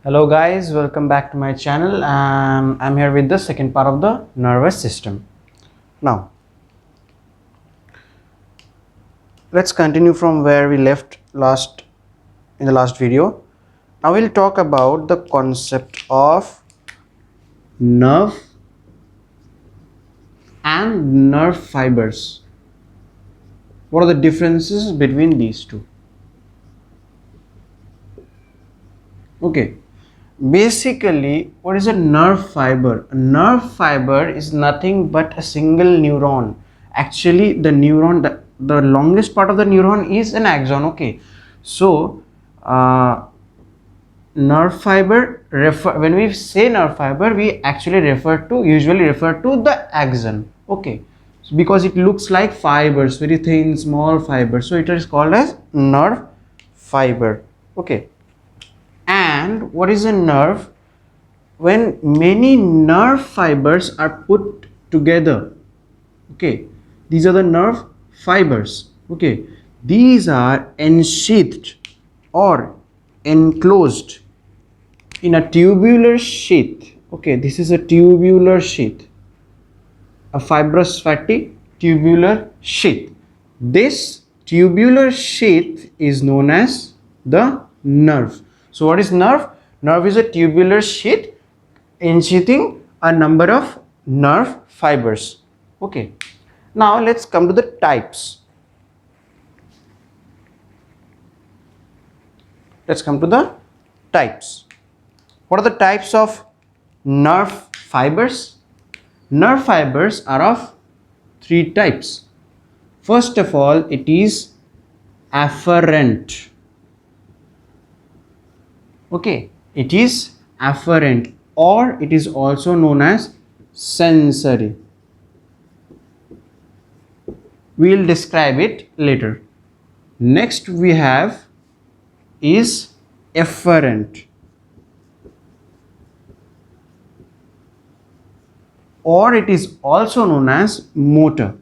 Hello guys, welcome back to my channel. I'm here with the second part of the nervous system. Now, let's continue from where we left in the last video. Now we'll talk about the concept of nerve and nerve fibers. What are the differences between these two? Okay. Basically, what is a nerve fiber? A nerve fiber is nothing but a single neuron. Actually, the longest part of the neuron is an axon. Okay, so nerve fiber when we say nerve fiber, we actually usually refer to the axon. Okay, so because it looks like fibers, very thin, small fibers, so it is called as nerve fiber. Okay. And what is a nerve? When many nerve fibers are put together, okay, these are the nerve fibers. Okay, these are ensheathed or enclosed in a tubular sheath. Okay, this is a tubular sheath, a fibrous fatty tubular sheath. This tubular sheath is known as the nerve. So what is nerve? Nerve is a tubular sheath encasing a number of nerve fibers. Okay. Now let's come to the types. Let's come to the types. What are the types of nerve fibers? Nerve fibers are of three types. First of all, it is afferent. Okay, it is afferent, or it is also known as sensory. We will describe it later. Next we have is efferent, or it is also known as motor.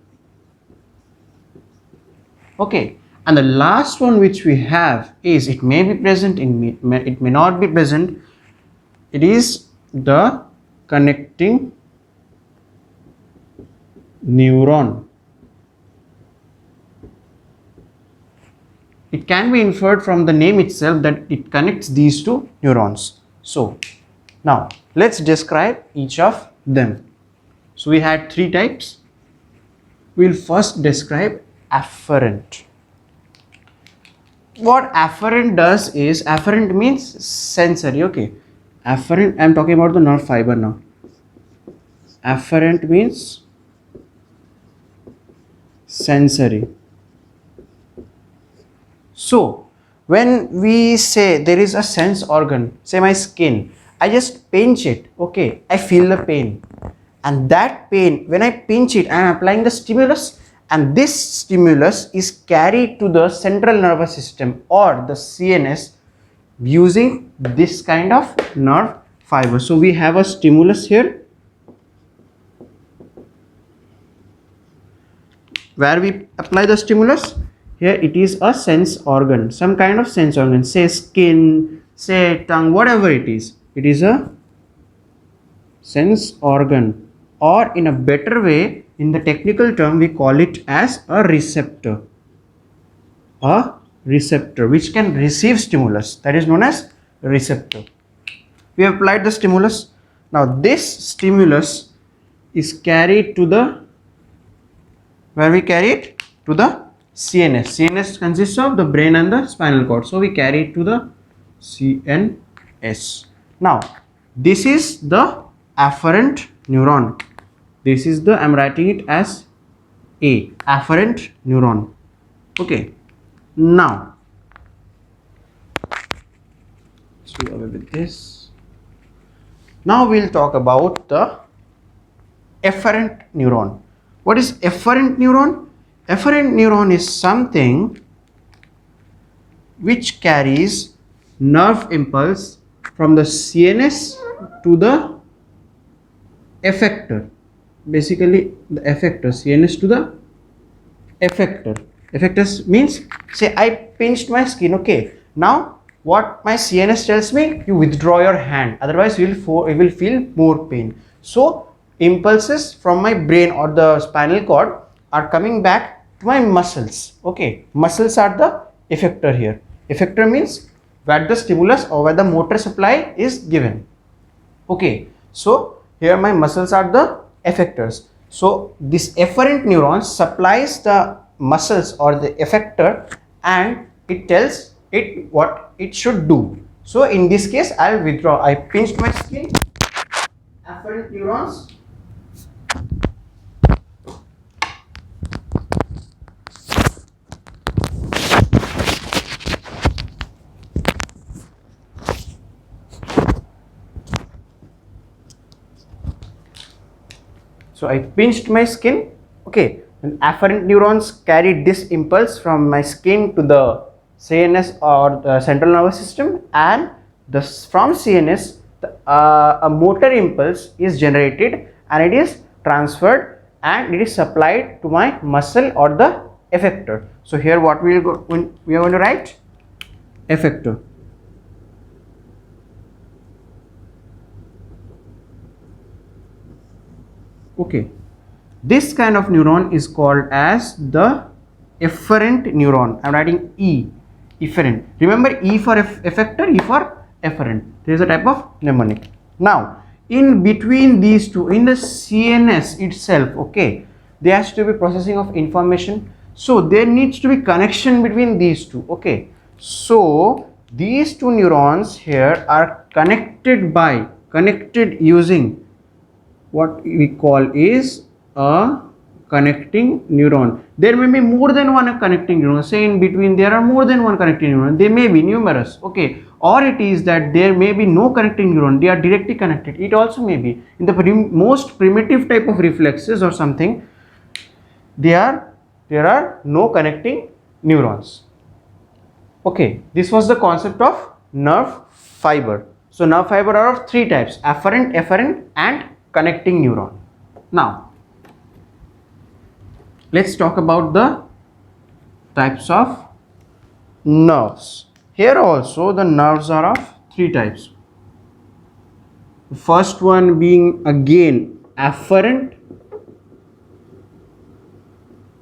Okay, and the last one which we have is, it may be present, it may not be present, it is the connecting neuron. It can be inferred from the name itself that it connects these two neurons. So now let's describe each of them. So we had three types. We'll first describe afferent. What afferent does is, afferent means sensory. Okay, afferent, I am talking about the nerve fiber now. Afferent means sensory. So when we say there is a sense organ, say my skin, I just pinch it, okay, I feel the pain, and that pain, when I pinch it, I am applying the stimulus, and this stimulus is carried to the central nervous system or the CNS using this kind of nerve fiber. So we have a stimulus here where we apply the stimulus. Here it is a sense organ, some kind of sense organ, say skin, say tongue, whatever it is a sense organ, or in a better way, in the technical term, we call it as a receptor. A receptor which can receive stimulus, that is known as receptor. We have applied the stimulus. Now this stimulus is carried to the, where we carry it? To the CNS. CNS consists of the brain and the spinal cord. So we carry it to the CNS. Now this is the afferent neuron. This is the, I am writing it as A, afferent neuron. Okay. Now let's do away with this. Now we'll talk about the efferent neuron. What is efferent neuron? Efferent neuron is something which carries nerve impulse from the CNS to the effector. Basically the effector, CNS to the effector. Effectors means, say I pinched my skin, okay, now what my CNS tells me, you withdraw your hand, otherwise you will feel more pain. So impulses from my brain or the spinal cord are coming back to my muscles. Okay, muscles are the effector here. Effector means where the stimulus or where the motor supply is given. Okay, so here my muscles are the effectors. So this efferent neuron supplies the muscles or the effector, and it tells it what it should do. So in this case, I'll withdraw. I pinched my skin, afferent neurons. So I pinched my skin. Okay, and afferent neurons carried this impulse from my skin to the CNS or the central nervous system, and from CNS a motor impulse is generated and it is transferred and it is supplied to my muscle or the effector. So here what we are going to write? Effector. Okay, this kind of neuron is called as the efferent neuron. I am writing E, efferent. Remember, E for effector, E for efferent. There is a type of mnemonic. Now, in between these two, in the CNS itself, okay, there has to be processing of information. So there needs to be connection between these two. Okay, so these two neurons here are connected using what we call is a connecting neuron. There may be more than one connecting neuron. Say in between there are more than one connecting neuron. They may be numerous. Okay, or it is that there may be no connecting neuron. They are directly connected. It also may be in the most primitive type of reflexes or something. There are no connecting neurons. Okay, this was the concept of nerve fiber. So nerve fiber are of three types: afferent, efferent, and connecting neuron. Now let's talk about the types of nerves. Here also the nerves are of three types. The first one being again afferent,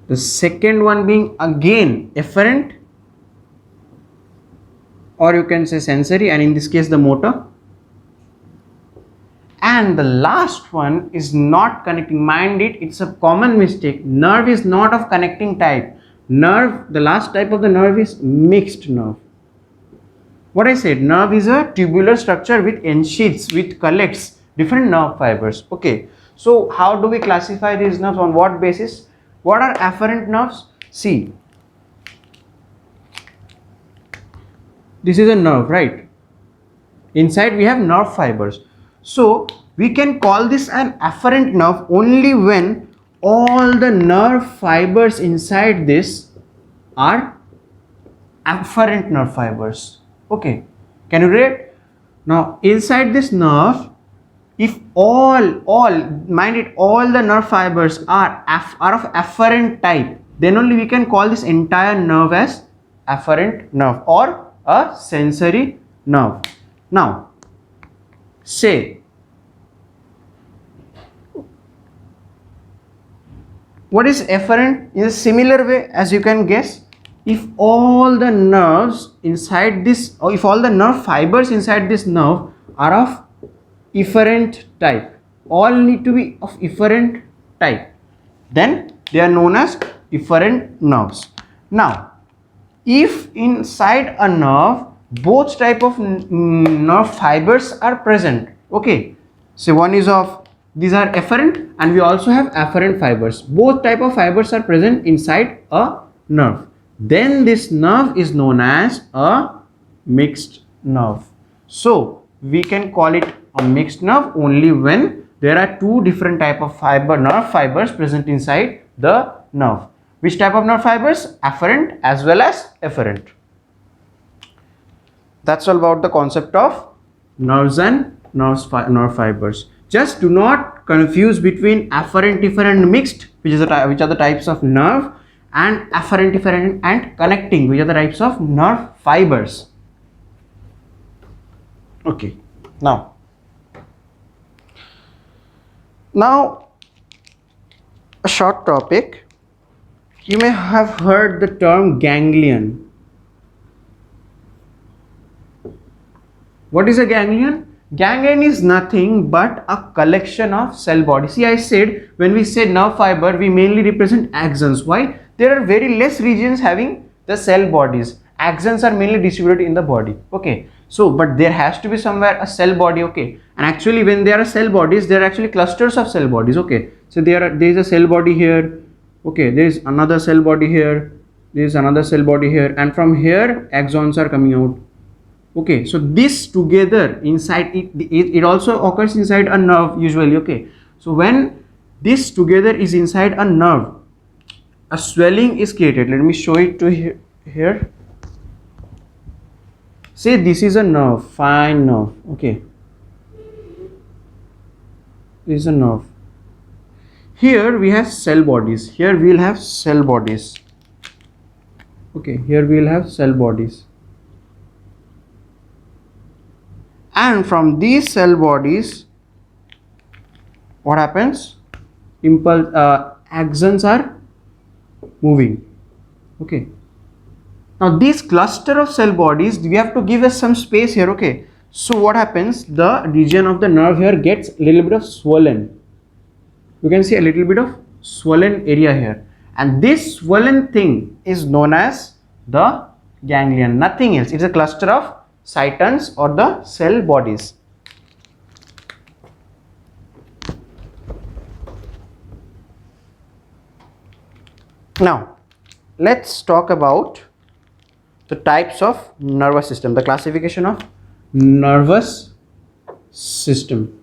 the second one being again efferent, or you can say sensory, and in this case the motor. And the last one is not connecting. Mind it, it's a common mistake. Nerve is not of connecting type. Nerve, the last type of the nerve is mixed nerve. What I said, nerve is a tubular structure with ensheaths, which collects different nerve fibers. Okay, so how do we classify these nerves? On what basis? What are afferent nerves? See, this is a nerve, right? Inside we have nerve fibers. So we can call this an afferent nerve only when all the nerve fibers inside this are afferent nerve fibers. Okay, can you read? Now inside this nerve, if all mind it, all the nerve fibers are of afferent type, then only we can call this entire nerve as afferent nerve or a sensory nerve. Now say, what is efferent? In a similar way, as you can guess, if all the nerves inside this, or if all the nerve fibers inside this nerve are of efferent type, all need to be of efferent type, then they are known as efferent nerves. Now if inside a nerve both type of nerve fibers are present, okay, so one is of, these are efferent and we also have afferent fibers, both type of fibers are present inside a nerve, then this nerve is known as a mixed nerve. So we can call it a mixed nerve only when there are two different type of nerve fibers present inside the nerve. Which type of nerve fibers? Afferent as well as efferent. That's all about the concept of nerves and nerve fibers. Just do not confuse between afferent, efferent, mixed, which are the types of nerve, and afferent, efferent, and connecting, which are the types of nerve fibers. Okay, now a short topic. You may have heard the term ganglion. What is a ganglion? Ganglion is nothing but a collection of cell bodies. See, I said when we say nerve fiber, we mainly represent axons. Why? There are very less regions having the cell bodies. Axons are mainly distributed in the body. Okay. So, but there has to be somewhere a cell body. Okay. And actually, when there are cell bodies, there are actually clusters of cell bodies. Okay. So there is a cell body here. Okay. There is another cell body here. There is another cell body here, and from here axons are coming out. Okay, so this together inside it also occurs inside a nerve usually. Okay, so when this together is inside a nerve, a swelling is created. Let me show it to here. Say this is a nerve, fine nerve. Okay, this is a nerve. Here we have cell bodies. Here we will have cell bodies. Okay, here we will have cell bodies. And from these cell bodies, what happens? Axons are moving. Okay. Now this cluster of cell bodies, we have to give us some space here. Okay. So what happens? The region of the nerve here gets a little bit of swollen. You can see a little bit of swollen area here, and this swollen thing is known as the ganglion. Nothing else. It's a cluster of cytons or the cell bodies. Now let's talk about the types of nervous system, the classification of nervous system.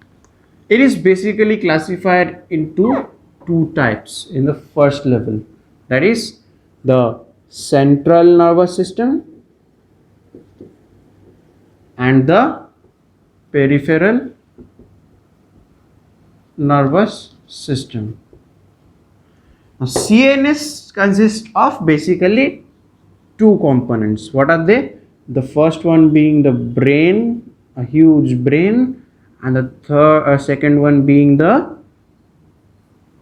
It is basically classified into two types in the first level, that is the central nervous system and the peripheral nervous system. Now, CNS consists of basically two components. What are they? The first one being the brain, a huge brain, and the second one being the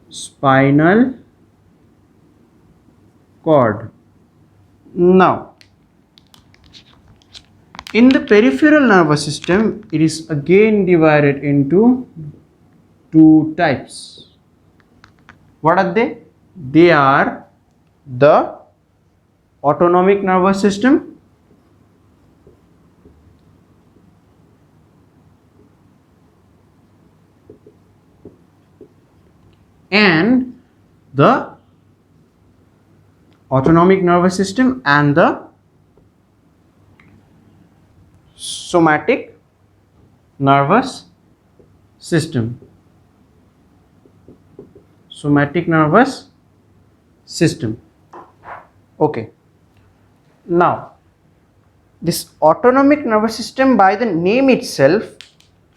spinal cord. Now, in the peripheral nervous system, it is again divided into two types. What are they? They are the autonomic nervous system and the autonomic nervous system and the somatic nervous system. Somatic nervous system. Okay. Now, this autonomic nervous system, by the name itself,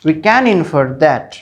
we can infer that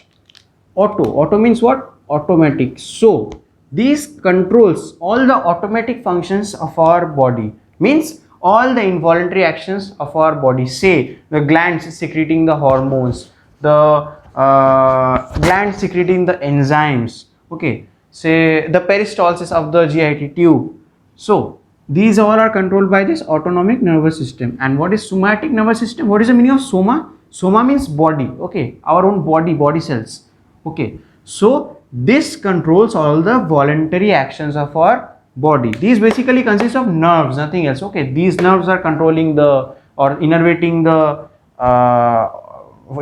auto means what? Automatic. So these controls all the automatic functions of our body, means all the involuntary actions of our body. Say the glands secreting the hormones, the glands secreting the enzymes. Okay, say the peristalsis of the GIT tube. So these all are controlled by this autonomic nervous system. And what is somatic nervous system? What is the meaning of soma? Soma means body. Okay, our own body cells. Okay, so this controls all the voluntary actions of our body. These basically consist of nerves, nothing else. Okay, these nerves are controlling the or innervating the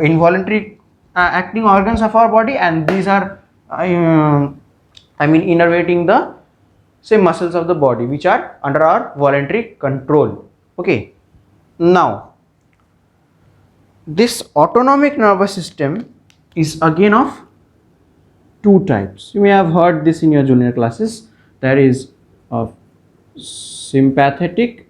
involuntary acting organs of our body, and these are innervating the say muscles of the body which are under our voluntary control. Okay, now this autonomic nervous system is again of two types. You may have heard this in your junior classes. That is of sympathetic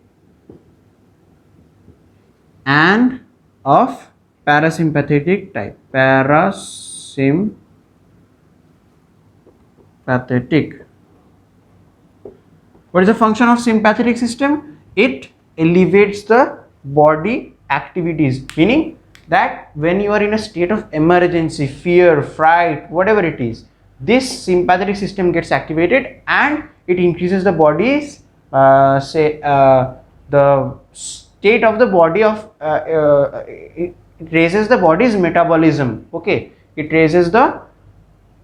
and of parasympathetic type. Parasympathetic. What is the function of sympathetic system? It elevates the body activities, meaning that when you are in a state of emergency, fear, fright, whatever it is, this sympathetic system gets activated and it increases the body's the state of the body of it raises the body's metabolism. Okay, it raises the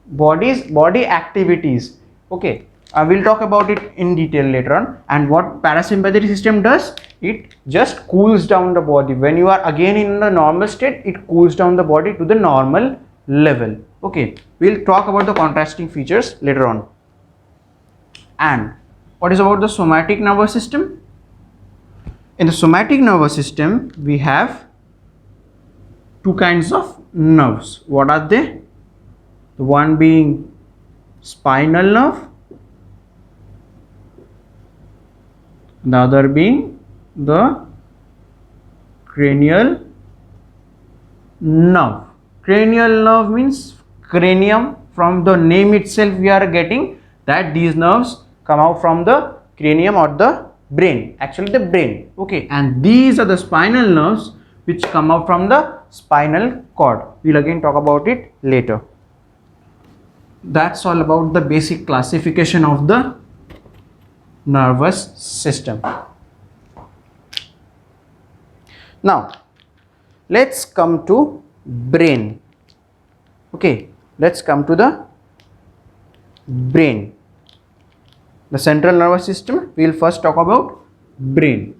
body's body activities. Okay, we'll talk about it in detail later on. And what parasympathetic system does, it just cools down the body. When you are again in the normal state, it cools down the body to the normal level. Okay, we'll talk about the contrasting features later on. And what is about the somatic nervous system? In the somatic nervous system, we have two kinds of nerves. What are they? The one being spinal nerve, the other being the cranial nerve. Cranial nerve means cranium. From the name itself we are getting that these nerves come out from the cranium or the brain, actually the brain. Okay, and these are the spinal nerves which come out from the spinal cord. We'll again talk about it later. That's all about the basic classification of the nervous system. Now let's come to brain. Okay, let's come to the brain, the central nervous system. We will first talk about brain.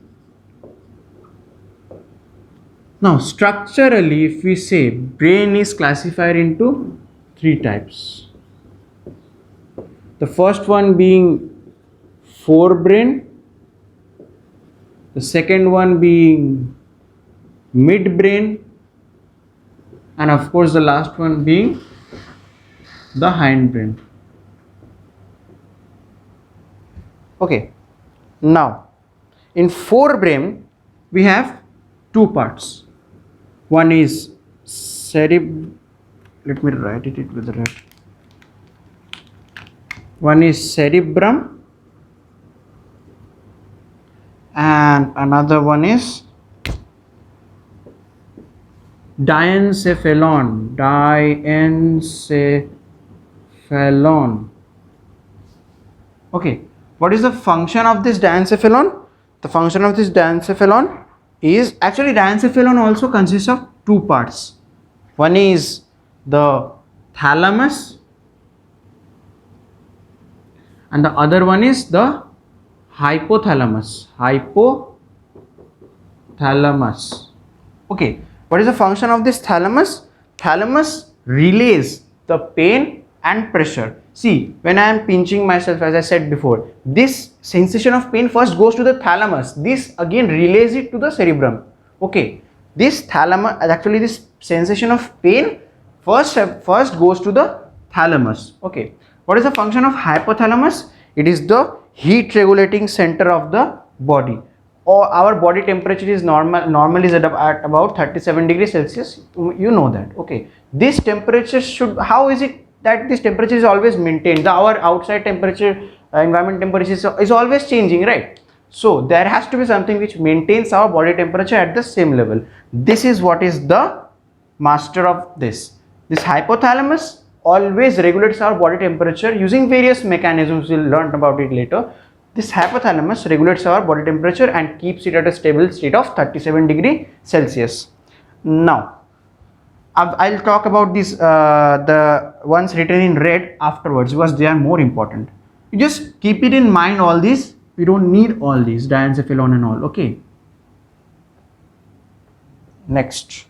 Now structurally, if we say, brain is classified into three types. The first one being forebrain, the second one being midbrain, and of course the last one being the hindbrain. Okay, now in forebrain we have two parts. One is let me write it with the red. One is cerebrum and another one is diencephalon. Okay, what is the function of this diencephalon? The function of this diencephalon is, actually diencephalon also consists of two parts. One is the thalamus and the other one is the hypothalamus. Okay, what is the function of this thalamus? Thalamus relays the pain and pressure. See, when I am pinching myself, as I said before, this sensation of pain first goes to the thalamus. This again relays it to the cerebrum. Okay, this thalamus, actually this sensation of pain first goes to the thalamus. Okay, what is the function of hypothalamus? It is the heat regulating center of the body. Or our body temperature is normal is at about 37 degrees Celsius. You know that. Okay, this temperature should, how is it that this temperature is always maintained? Our outside temperature, environment temperature is always changing, right? So there has to be something which maintains our body temperature at the same level. This is what is the master of this. This hypothalamus always regulates our body temperature using various mechanisms. We'll learn about it later. This hypothalamus regulates our body temperature and keeps it at a stable state of 37 degrees Celsius. Now I'll talk about this the ones written in red afterwards because they are more important. You just keep it in mind, all these. We don't need all these, diencephalon and all. Okay, next,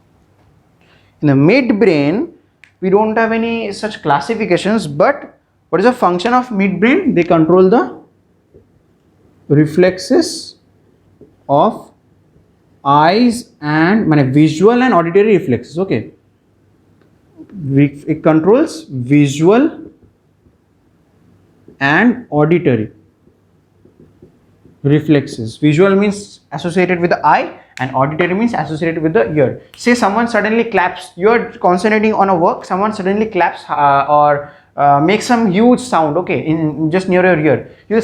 in the midbrain we don't have any such classifications, but what is the function of midbrain? They control the reflexes of eyes and visual and auditory reflexes. Okay, it controls visual and auditory reflexes. Visual means associated with the eye and auditory means associated with the ear. Say someone suddenly claps, you are concentrating on a work, someone suddenly claps or makes some huge sound, okay, in just near your ear, you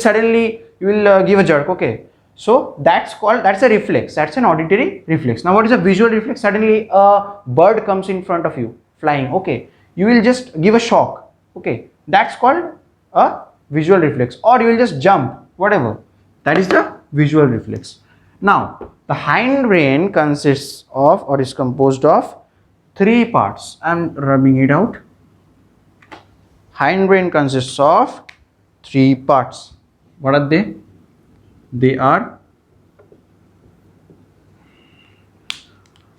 will give a jerk. Okay, So that's a reflex. That's an auditory reflex. Now what is a visual reflex? Suddenly a bird comes in front of you flying. Okay, you will just give a shock. Okay, that's called a visual reflex. Or you will just jump, whatever. That is the visual reflex. Now the hindbrain consists of, or is composed of, three parts. I'm rubbing it out. Hindbrain consists of three parts. What are they? They are,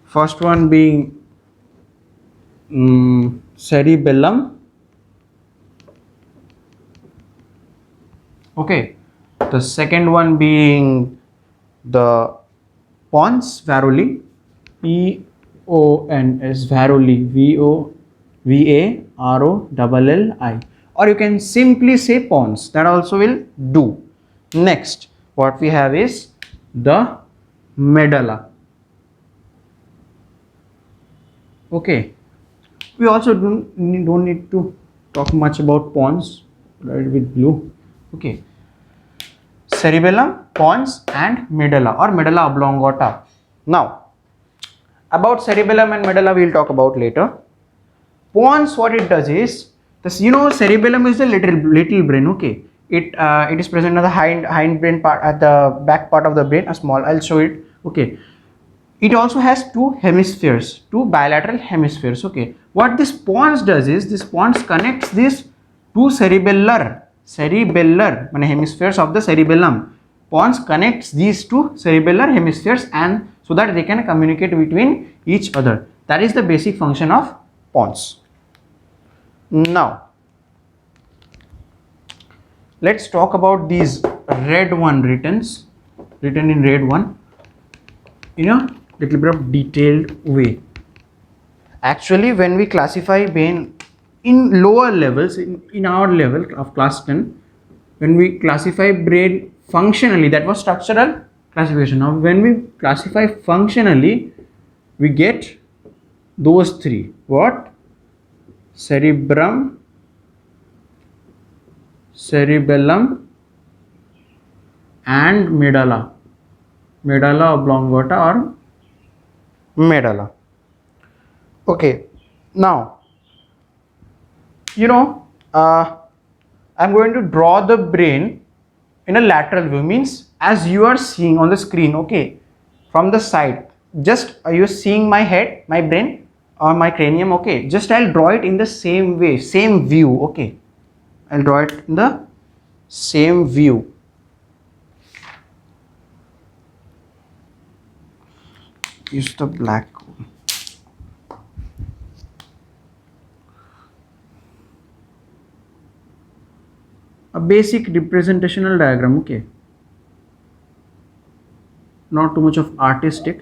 first one being cerebellum. Okay, the second one being the pons varoli, P-O-N-S, varoli, V-O-V-A-R-O-L-L-I, or you can simply say pons, that also will do. Next, what we have is the medulla. Okay, we also don't need to talk much about pons, right, with blue. Okay, cerebellum, pons and medulla or medulla oblongata. Now about cerebellum and medulla we will talk about later. Pons, what it does is, this, cerebellum is the little brain. Okay, it is present at the hind brain part, at the back part of the brain, a small, I'll show it. Okay, it also has two hemispheres, two bilateral hemispheres. Okay, what this pons does is, this pons connects these two cerebellar hemispheres of the cerebellum. Pons connects these two cerebellar hemispheres, and so that they can communicate between each other. That is the basic function of pons. Now let's talk about these red one written in red one in a little bit of detailed way. Actually, when we classify brain in lower levels, in our level of class 10, when we classify brain functionally, that was structural classification. Now when we classify functionally, we get those three. What? Cerebrum, cerebellum and medulla oblongata or medulla. Okay, now I'm going to draw the brain in a lateral view, means as you are seeing on the screen. Okay, from the side, just you're seeing my head, my brain or my cranium. Okay, just I'll draw it in the same way, same view. Okay, I'll draw it in the same view. Use the black. A basic representational diagram. Okay, not too much of artistic.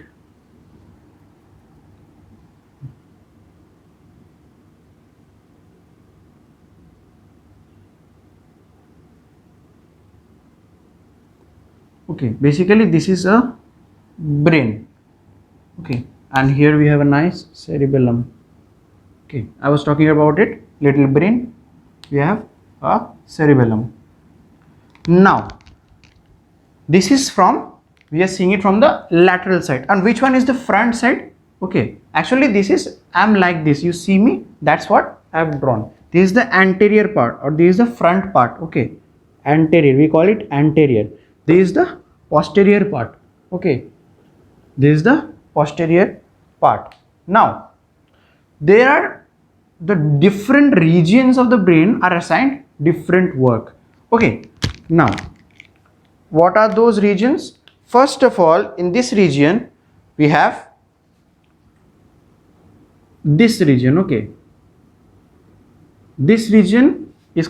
Okay, basically this is a brain. Okay, and here we have a nice cerebellum. Okay, I was talking about it, little brain, we have a cerebellum. Now this is from, we are seeing it from the lateral side, and which one is the front side? Okay, actually this is, I'm like this, you see me, that's what I have drawn. This is the anterior part, or this is the front part. Okay, anterior, we call it anterior. This is the posterior part. Okay, this is the posterior part. Now there are the different regions of the brain are assigned different work. Okay, now what are those regions? First of all, in this region we have this region. Okay, this region is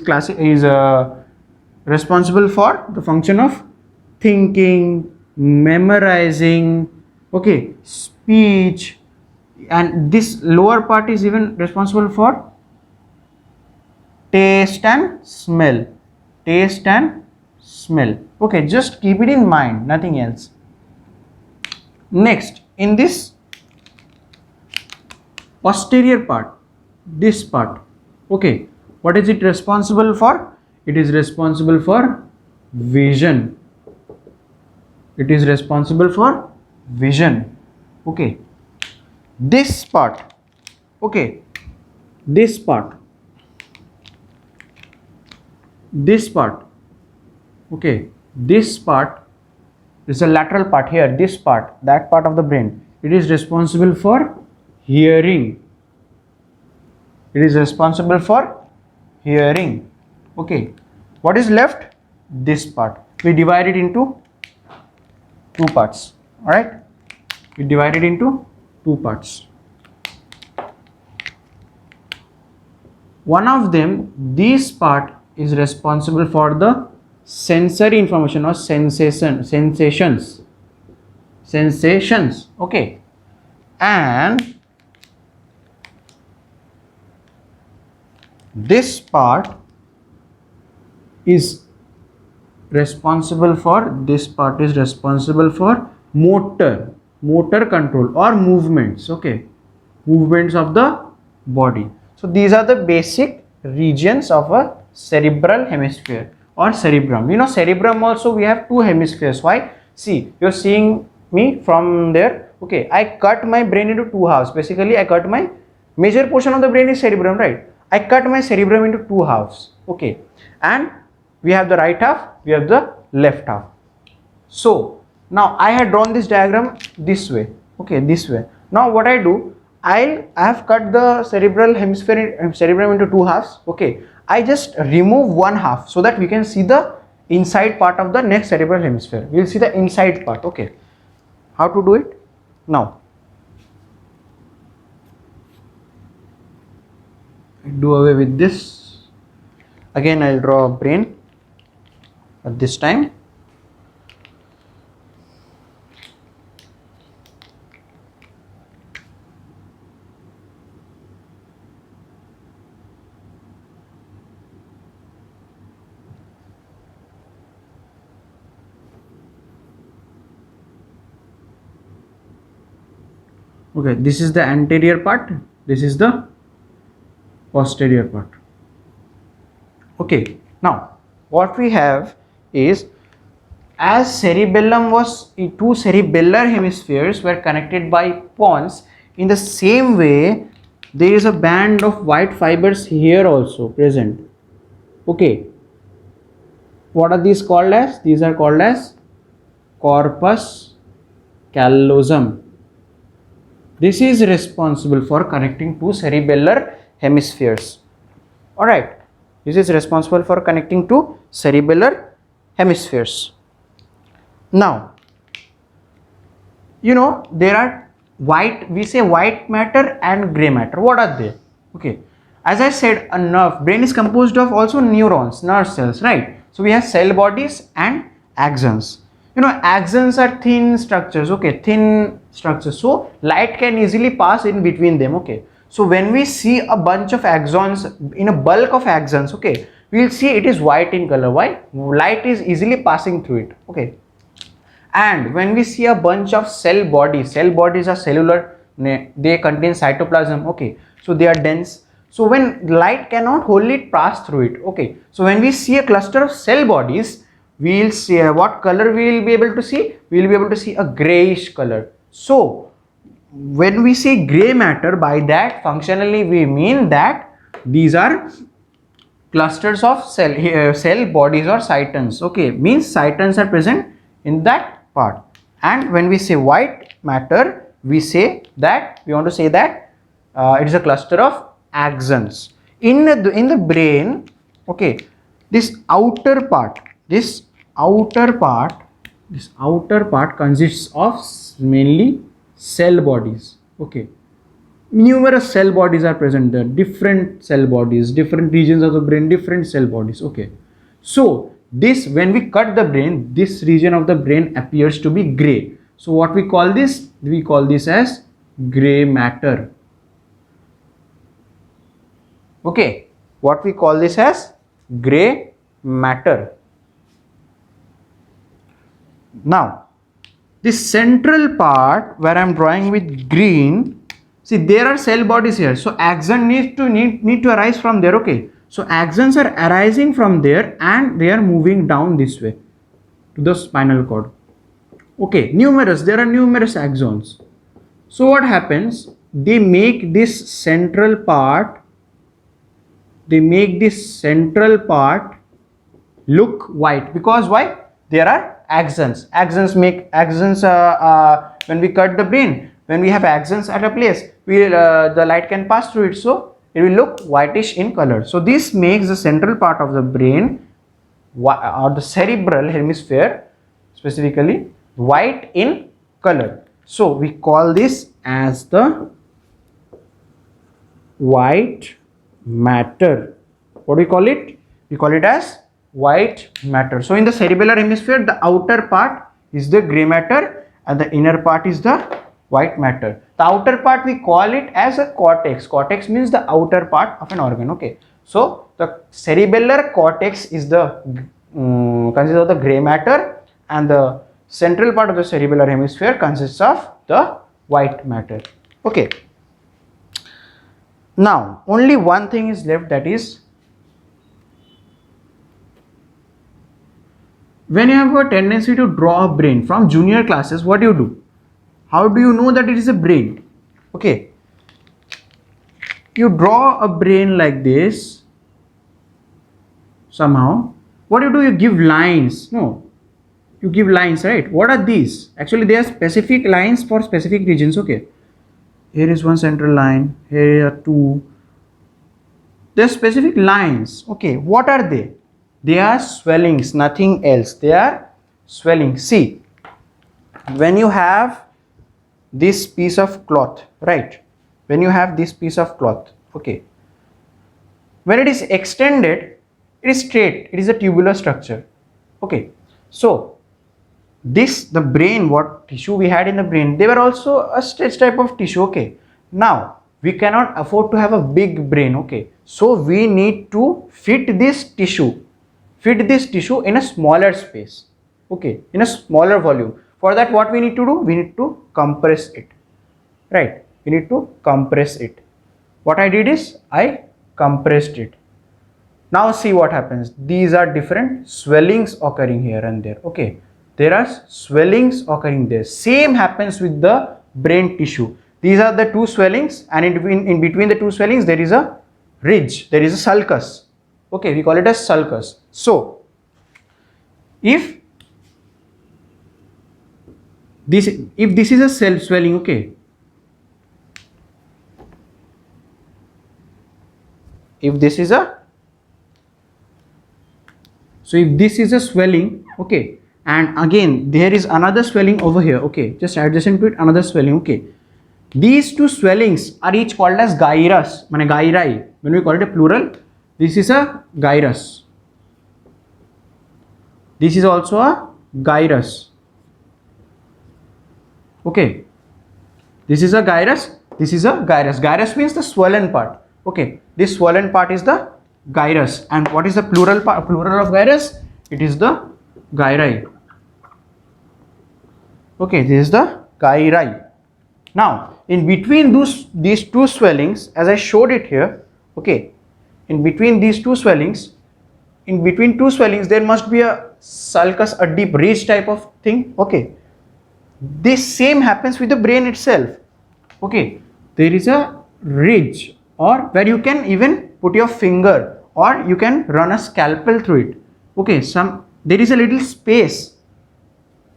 responsible for the function of thinking, memorizing, okay, speech, and this lower part is even responsible for taste and smell. Okay, just keep it in mind, nothing else. Next, in this posterior part, this part, okay, what is it responsible for? It is responsible for vision. It is responsible for vision. Okay. This part, okay, this part, okay, this part is a lateral part here, this part, that part of the brain. It is responsible for hearing. It is responsible for hearing. Okay. What is left? This part. We divide it into two parts. Alright. We divide it into two parts. One of them, this part is responsible for the sensory information or sensations. Okay. And this part is responsible for motor control or movements. Okay, movements of the body. So these are the basic regions of a cerebral hemisphere or cerebrum. You know, cerebrum also we have two hemispheres. Why? See, you're seeing me from there. Okay, I cut my brain into two halves. Basically, I cut my major portion of the brain is cerebrum, right? I cut my cerebrum into two halves. Okay, and we have the right half, we have the left half. So now I had drawn this diagram this way. Okay, this way. Now what I do, I have cut the cerebrum into two halves. Okay, I just remove one half so that we can see the inside part of the next cerebral hemisphere. We will see the inside part. Okay, how to do it? Now do away with this. Again I'll draw a brain at this time. Okay, this is the anterior part, this is the posterior part. Okay, now what we have is, as cerebellum was, two cerebellar hemispheres were connected by pons, in the same way there is a band of white fibers here also present. Okay, what are these called as? These are called as corpus callosum. This is responsible for connecting two cerebellar hemispheres. Alright, this is responsible for connecting two cerebellar hemispheres. Now, you know, there are we say white matter and gray matter. What are they? Okay, as I said, a nerve, brain is composed of also neurons, nerve cells, right? So we have cell bodies and axons. You know, axons are thin structures. Okay, thin structures, so light can easily pass in between them. Okay, so when we see a bunch of axons, in a bulk of axons, okay, we will see it is white in color. Why? Light is easily passing through it. Okay, and when we see a bunch of cell bodies are cellular, they contain cytoplasm. Okay, so they are dense, so when light cannot wholly pass through it. Okay, so when we see a cluster of cell bodies, we will see what color we will be able to see. We will be able to see a grayish color. So when we say gray matter, by that functionally we mean that these are clusters of cell bodies or cytons. Okay, means cytons are present in that part. And when we say white matter, we say that we want to say that it is a cluster of axons in the brain. Okay, this outer part consists of mainly cell bodies. Okay, numerous cell bodies are present there, different cell bodies, different regions of the brain, different cell bodies. Okay, so this, when we cut the brain, this region of the brain appears to be gray. So what we call this? We call this as gray matter. Okay, what we call this as gray matter. Now this central part where I am drawing with green, see there are cell bodies here, so axon need to arise from there. Okay, so axons are arising from there and they are moving down this way to the spinal cord. Okay, numerous, there are numerous axons. So what happens, they make this central part look white. Because why? There are axons. When we cut the brain, when we have axons at a place, the light can pass through it, so it will look whitish in color. So this makes the central part of the brain, or the cerebral hemisphere specifically, white in color. So we call this as the white matter. What do we call it? We call it as white matter. So in the cerebellar hemisphere, the outer part is the gray matter and the inner part is the white matter. The outer part we call it as a cortex. Cortex means the outer part of an organ. Okay, so the cerebellar cortex is the consists of the gray matter, and the central part of the cerebellar hemisphere consists of the white matter. Okay, now only one thing is left, that is, when you have a tendency to draw a brain from junior classes, what do? How do you know that it is a brain? Okay, you draw a brain like this somehow. What do? You give lines. No, you give lines, right? What are these? Actually, they are specific lines for specific regions. Okay, here is one central line, here are two. They are specific lines. Okay, what are they? They are swellings, nothing else. They are swelling. See, when you have this piece of cloth, right? When you have this piece of cloth, okay, when it is extended, it is straight, it is a tubular structure. Okay, so the brain, what tissue we had in the brain, they were also a stretch type of tissue. Okay, now we cannot afford to have a big brain. Okay, so we need to fit this tissue in a smaller space. Okay, in a smaller volume. For that, what we need to do? We need to compress it, right? We need to compress it. What I did is I compressed it. Now see what happens. These are different swellings occurring here and there. Okay, there are swellings occurring there. Same happens with the brain tissue. These are the two swellings, and in between the two swellings there is a ridge, there is a sulcus. Okay, we call it as sulcus. So if this is a self swelling, okay, if this is a swelling, okay, and again there is another swelling over here, okay, just adjacent to it another swelling, okay, these two swellings are each called as gyrus, gyri. When we call it a plural, this is a gyrus, this is also a gyrus. Okay, this is a gyrus, this is a gyrus. Gyrus means the swollen part. Okay, this swollen part is the gyrus. And what is the plural of gyrus? It is the gyri. Okay, this is the gyri. Now in between these two swellings, as I showed it here, okay, in between these two swellings, there must be a sulcus, a deep ridge type of thing. Okay, this same happens with the brain itself. Okay, there is a ridge, or where you can even put your finger, or you can run a scalpel through it. Okay, there is a little space,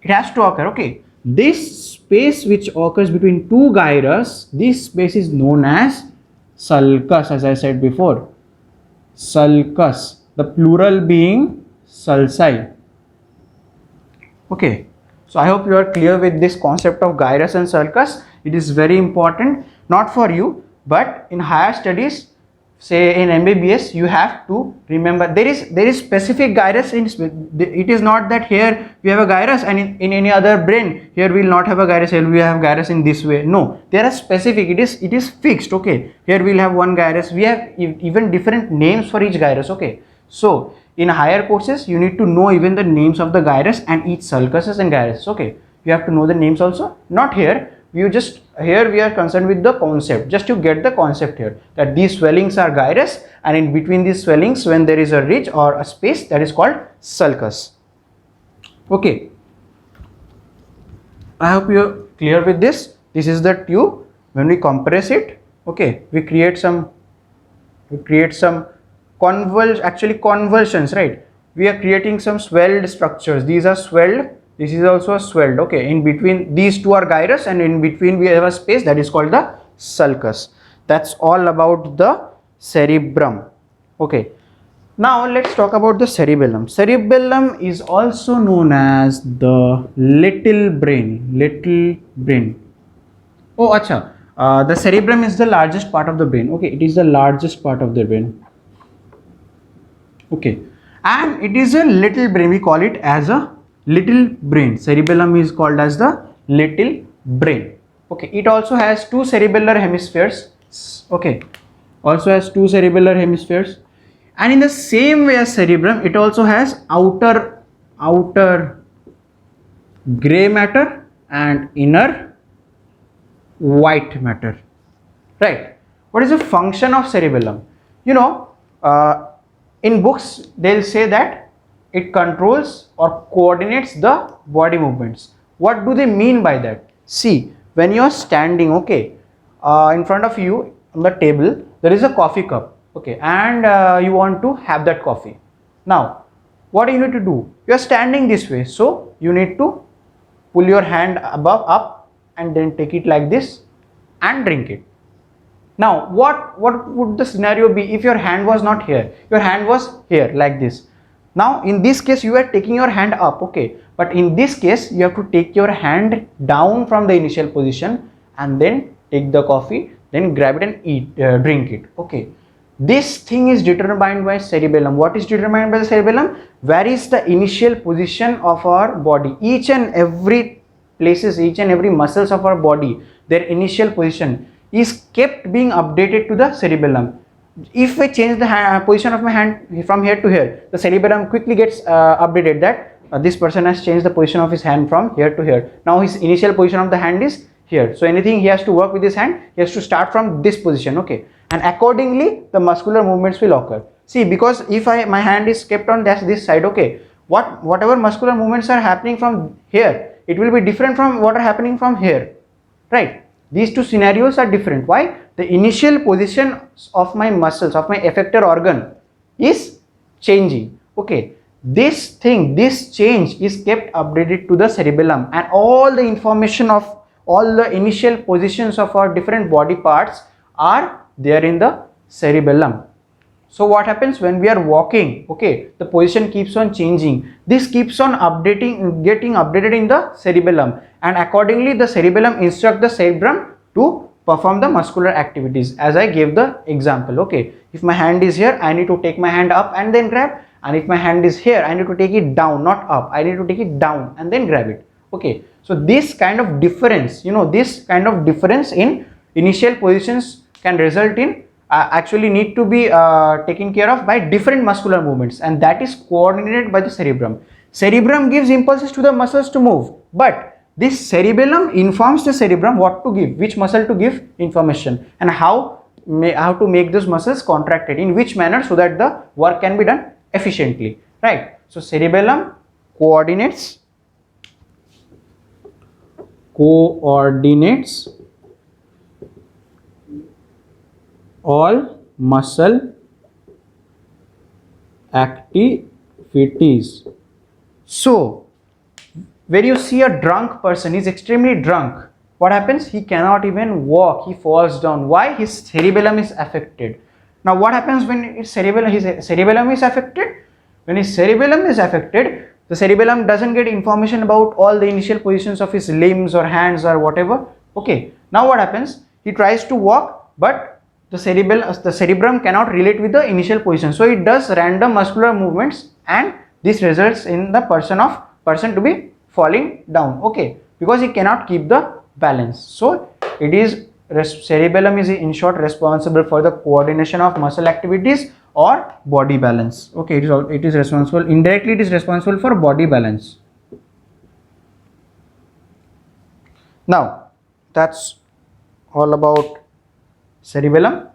it has to occur. Okay, this space which occurs between two gyrus, this space is known as sulcus, as I said before. Sulcus, the plural being sulci. Okay, so I hope you are clear with this concept of gyrus and sulcus. It is very important, not for you, but in higher studies, say in MBBS, you have to remember there is specific gyrus it is not that here we have a gyrus and in any other brain here we will not have a gyrus, here we have gyrus in this way. No, there are specific, it is fixed. Okay, here we will have one gyrus, we have even different names for each gyrus. Okay, so in higher courses you need to know even the names of the gyrus and each sulcuses and gyrus. Okay, you have to know the names also. Not here, here we are concerned with the concept, just to get the concept here, that these swellings are gyrus, and in between these swellings, when there is a ridge or a space, that is called sulcus. Okay, I hope you're clear with this. This is the tube. When we compress it, okay, we create some convulsions, right? We are creating some swelled structures. These are swelled. This is also a swelled. Okay, in between these two are gyrus, and in between we have a space that is called the sulcus. That's all about the cerebrum. Okay. Now let's talk about the cerebellum. Cerebellum is also known as the little brain. Little brain. Oh, acha. The cerebrum is the largest part of the brain. Okay, it is the largest part of the brain. Okay, and it is a little brain. We call it as a little brain. Cerebellum is called as the little brain. Okay, it also has two cerebellar hemispheres. Okay, also has two cerebellar hemispheres, and in the same way as cerebrum, it also has outer gray matter and inner white matter, right? What is the function of cerebellum? You know, in books they'll say that it controls or coordinates the body movements. What do they mean by that? See, when you're standing, okay, in front of you on the table there is a coffee cup, okay, and you want to have that coffee. Now what do you need to do? You are standing this way, so you need to pull your hand up and then take it like this and drink it. Now what would the scenario be if your hand was not here? Your hand was here like this. Now in this case you are taking your hand up, okay, but in this case you have to take your hand down from the initial position and then take the coffee, then grab it and eat, drink it. Okay, this thing is determined by cerebellum. What is determined by the cerebellum? Where is the initial position of our body? Each and every places, each and every muscles of our body, their initial position is kept being updated to the cerebellum. If I change the position of my hand from here to here, the cerebellum quickly gets updated that this person has changed the position of his hand from here to here. Now his initial position of the hand is here, so anything he has to work with his hand, he has to start from this position, okay, and accordingly the muscular movements will occur. See, because if my hand is kept on this side, okay, whatever muscular movements are happening from here, it will be different from what are happening from here, right? These two scenarios are different. Why? The initial position of my muscles, of my effector organ is changing. Okay, this change is kept updated to the cerebellum, and all the information of all the initial positions of our different body parts are there in the cerebellum. So what happens when we are walking? Okay, the position keeps on changing. This keeps on getting updated in the cerebellum, and accordingly the cerebellum instructs the cerebrum to perform the muscular activities, as I gave the example. Okay, if my hand is here, I need to take my hand up and then grab, and if my hand is here, I need to take it down, not up, I need to take it down and then grab it. Okay, so this kind of difference, this kind of difference in initial positions can result in actually need to be taken care of by different muscular movements, and that is coordinated by the cerebrum. Cerebrum gives impulses to the muscles to move, but this cerebellum informs the cerebrum what to give, which muscle to give information, and how to make those muscles contracted, in which manner, so that the work can be done efficiently, right? So cerebellum coordinates all muscle activities. So where you see a drunk person, he's extremely drunk, what happens? He cannot even walk, he falls down. Why? His cerebellum is affected. Now what happens when his cerebellum is affected? When his cerebellum is affected, the cerebellum doesn't get information about all the initial positions of his limbs or hands or whatever. Okay, now what happens? He tries to walk, but the cerebrum cannot relate with the initial position, so it does random muscular movements, and this results in the person to be falling down. Okay, because he cannot keep the balance. So it is cerebellum is in short responsible for the coordination of muscle activities or body balance. Okay, it is responsible indirectly, it is responsible for body balance. Now that's all about cerebellum.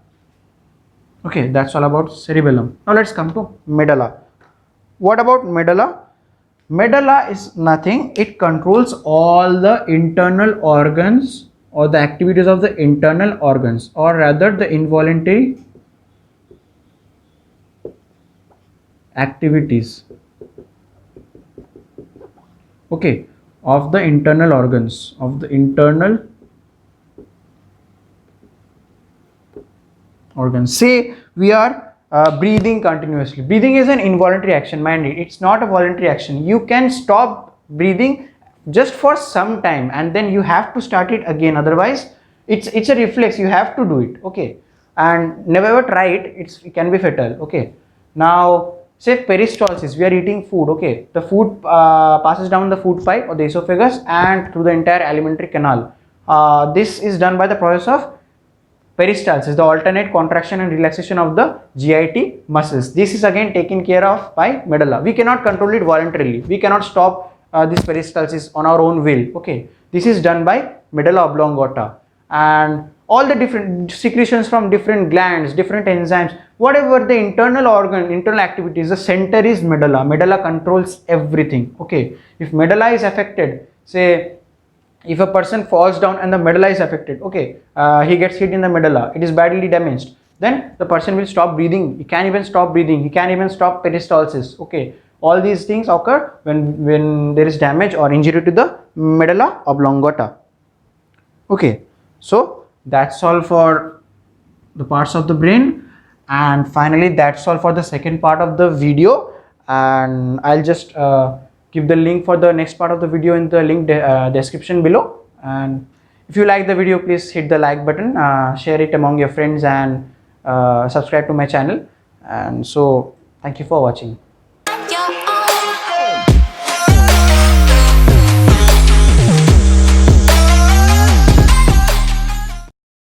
Okay, that's all about cerebellum. Now let's come to medulla. What about medulla? Medulla is nothing, it controls all the internal organs or the activities of the internal organs, or rather the involuntary activities, okay, of the internal organs, of the internal organs. Say we are breathing continuously. Breathing is an involuntary action, mind it, it's not a voluntary action. You can stop breathing just for some time and then you have to start it again, otherwise it's a reflex, you have to do it, okay, and never ever try it, it can be fatal, okay. Now say peristalsis, we are eating food, okay, the food passes down the food pipe or the esophagus and through the entire alimentary canal. This is done by the process of peristalsis, the alternate contraction and relaxation of the GIT muscles. This is again taken care of by medulla. We cannot control it voluntarily. We cannot stop this peristalsis on our own will. Okay, this is done by medulla oblongata, and all the different secretions from different glands, different enzymes, whatever the internal organ, internal activities. The center is medulla. Medulla controls everything. Okay, if medulla is affected, say if a person falls down and the medulla is affected, okay, he gets hit in the medulla, it is badly damaged, then the person will stop breathing, he can even stop breathing, he can even stop peristalsis, okay. All these things occur when there is damage or injury to the medulla oblongata, okay. So that's all for the parts of the brain, and finally that's all for the second part of the video, and I'll just give the link for the next part of the video in the link description below. And if you like the video, please hit the like button, share it among your friends, and subscribe to my channel. And so thank you for watching.